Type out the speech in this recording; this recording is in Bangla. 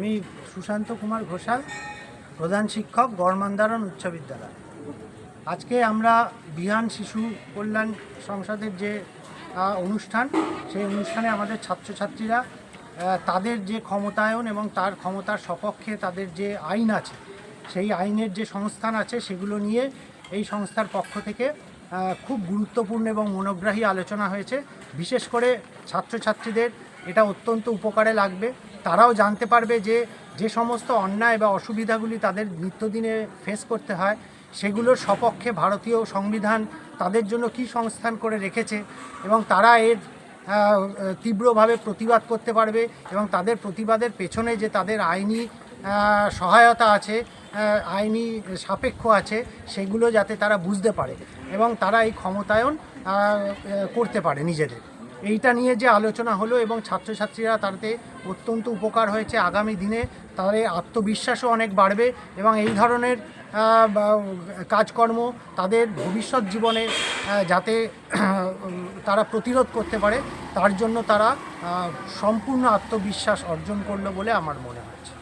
আমি সুশান্ত কুমার ঘোষাল, প্রধান শিক্ষক, গড়মান্দারণ উচ্চ বিদ্যালয়। আজকে আমরা বিহান শিশু কল্যাণ সংসদের যে অনুষ্ঠান, সেই অনুষ্ঠানে আমাদের ছাত্রছাত্রীরা তাদের যে ক্ষমতায়ন এবং তার ক্ষমতার সপক্ষে তাদের যে আইন আছে, সেই আইনের যে সংস্থান আছে, সেগুলো নিয়ে এই সংস্থার পক্ষ থেকে খুব গুরুত্বপূর্ণ এবং মনোগ্রাহী আলোচনা হয়েছে। বিশেষ করে ছাত্রছাত্রীদের এটা অত্যন্ত উপকারে লাগবে। তারাও জানতে পারবে যে সমস্ত অন্যায় বা অসুবিধাগুলি তাদের নিত্যদিনে ফেস করতে হয়, সেগুলোর সপক্ষে ভারতীয় সংবিধান তাদের জন্য কী সংস্থান করে রেখেছে এবং তারা এর তীব্রভাবে প্রতিবাদ করতে পারবে এবং তাদের প্রতিবাদের পেছনে যে তাদের আইনি সহায়তা আছে, আইনি সাপেক্ষ আছে, সেগুলো যাতে তারা বুঝতে পারে এবং তারা এই ক্ষমতায়ন করতে পারে নিজেদের। এইটা নিয়ে যে আলোচনা হলো এবং ছাত্রছাত্রীরা তাতে অত্যন্ত উপকার হয়েছে। আগামী দিনে তাদের আত্মবিশ্বাসও অনেক বাড়বে এবং এই ধরনের কাজকর্ম তাদের ভবিষ্যৎ জীবনে যাতে তারা প্রতিরোধ করতে পারে, তার জন্য তারা সম্পূর্ণ আত্মবিশ্বাস অর্জন করলো বলে আমার মনে হচ্ছে।